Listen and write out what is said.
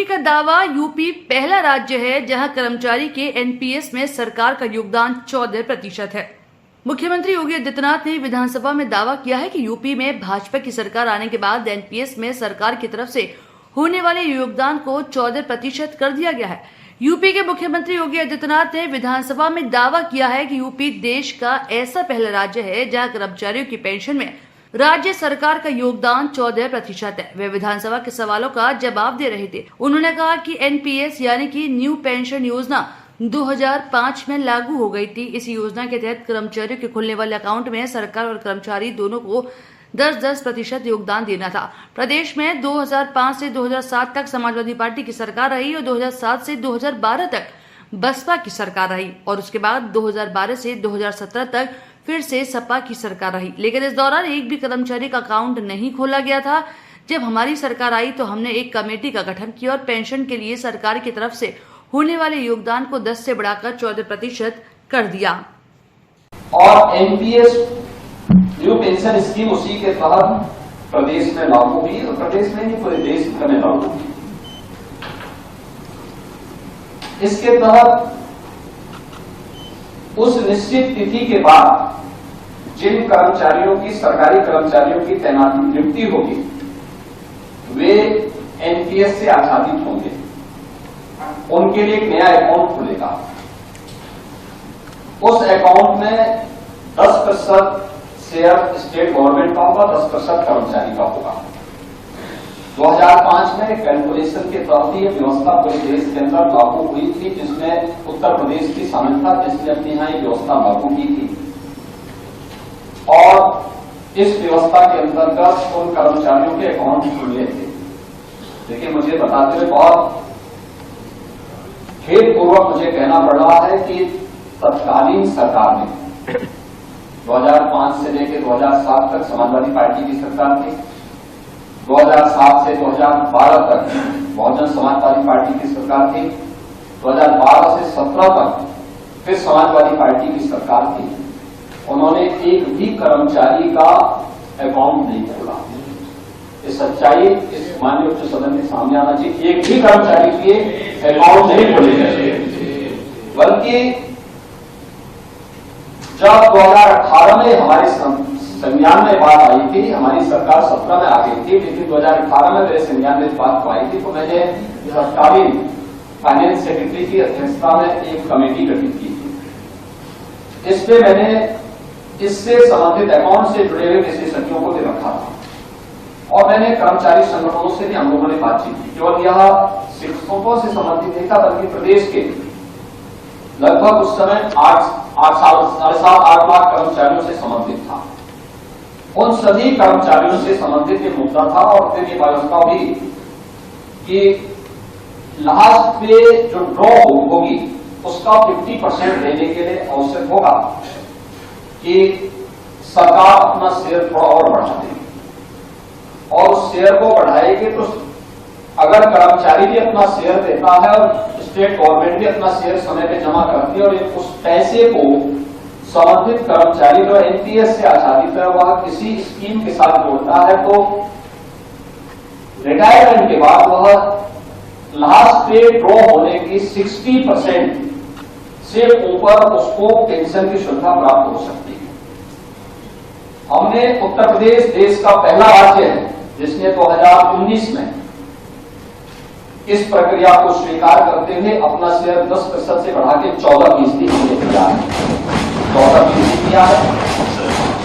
योगी का दावा, यूपी पहला राज्य है जहां कर्मचारी के एनपीएस में सरकार का योगदान 14% है। मुख्यमंत्री योगी आदित्यनाथ ने विधानसभा में दावा किया है कि यूपी में भाजपा की सरकार आने के बाद एनपीएस में सरकार की तरफ से होने वाले योगदान को 14% कर दिया गया है। यूपी के मुख्यमंत्री योगी आदित्यनाथ ने विधानसभा में दावा किया है कि यूपी देश का ऐसा पहला राज्य है जहां कर्मचारियों की पेंशन में राज्य सरकार का योगदान 14% है। वे विधानसभा के सवालों का जवाब दे रहे थे। उन्होंने कहा कि एनपीएस यानी कि न्यू पेंशन योजना 2005 में लागू हो गई थी। इस योजना के तहत कर्मचारियों के खुलने वाले अकाउंट में सरकार और कर्मचारी दोनों को 10-10% योगदान देना था। प्रदेश में 2005 से 2007 तक समाजवादी पार्टी की सरकार रही और 2007 से 2012 तक बसपा की सरकार रही और उसके बाद 2012 से 2017 तक फिर से सपा की सरकार रही। लेकिन इस दौरान एक भी कर्मचारी का अकाउंट नहीं खोला गया था। जब हमारी सरकार आई तो हमने एक कमेटी का गठन किया और पेंशन के लिए सरकार की तरफ से होने वाले योगदान को 10 से बढ़ाकर 14% कर दिया। और एनपीएस न्यू पेंशन स्कीम उसी के तहत प्रदेश में लागू हुई और प्रदेश में नहीं पूरे देश में लागू हुई। इसके तहत उस निश्चित तिथि के बाद जिन कर्मचारियों की, सरकारी कर्मचारियों की तैनाती नियुक्ति होगी वे एनपीएस से आच्छादित होंगे। उनके लिए एक नया अकाउंट खुलेगा। उस अकाउंट में 10% शेयर स्टेट गवर्नमेंट का होगा, 10% कर्मचारी का होगा। 2005 में कैलकुलेशन के तहत ही व्यवस्था पूरे देश के अंदर लागू हुई थी, जिसमें उत्तर प्रदेश की शामिल था, जिसने अपने यहाँ ये व्यवस्था लागू की थी। और इस व्यवस्था के अंतर्गत उन कर्मचारियों के अकाउंट खुले थे। लेकिन मुझे बताते हुए बहुत खेदपूर्वक मुझे कहना पड़ रहा है कि तत्कालीन सरकार ने 2005 से लेकर 2007 तक समाजवादी पार्टी की सरकार थी, 2007 से 2012 तक बहुजन समाजवादी पार्टी की सरकार थी, 2012 से 17 तक फिर समाजवादी पार्टी की सरकार थी। उन्होंने एक भी कर्मचारी का अकाउंट नहीं खोला। ये सच्चाई इस माननीय उच्च सदन के सामने आना चाहिए। एक भी कर्मचारी के अकाउंट नहीं खोले गए, बल्कि जब 2018 में हमारे संज्ञान में बात आई थी, हमारी सरकार 17 में आ गई थी, लेकिन 2018 में मेरे संज्ञान में बात आई थी, तो मैंने तत्कालीन फाइनेंस सेक्रेटरी की अध्यक्षता में एक कमेटी गठित की थी। इसमें मैंने इससे संबंधित अकाउंट से जुड़े हुए विशेषज्ञों को दे रखा था और मैंने कर्मचारी संगठनों से भी हम लोगों ने बातचीत की। केवल यह शिक्षकों से संबंधित नहीं था, बल्कि प्रदेश के लगभग उस समय 7.5 लाख कर्मचारियों से संबंधित था। उन सभी कर्मचारियों से संबंधित एक मुद्दा था और फिर ये व्यवस्था भी कि लास्ट पे जो ड्रॉ होगी उसका 50% देने के लिए आवश्यक होगा कि सरकार अपना शेयर थोड़ा और बढ़ा देगी और उस शेयर को बढ़ाएगी तो अगर कर्मचारी भी अपना शेयर देता है और स्टेट गवर्नमेंट भी अपना शेयर समय पे जमा करती है और उस पैसे को संबंधित कर्मचारी जो एनपीएस से आच्छादित है वह किसी स्कीम के साथ जोड़ता है तो रिटायरमेंट के बाद वह लास्ट पे ड्रॉ होने की 60% से ऊपर उसको पेंशन की सुविधा प्राप्त हो सकती है। हमने उत्तर प्रदेश देश का पहला राज्य है जिसने 2019 में इस प्रक्रिया को स्वीकार करते हुए अपना शेयर 10% से बढ़ा के 14% किया है। 14% किया है।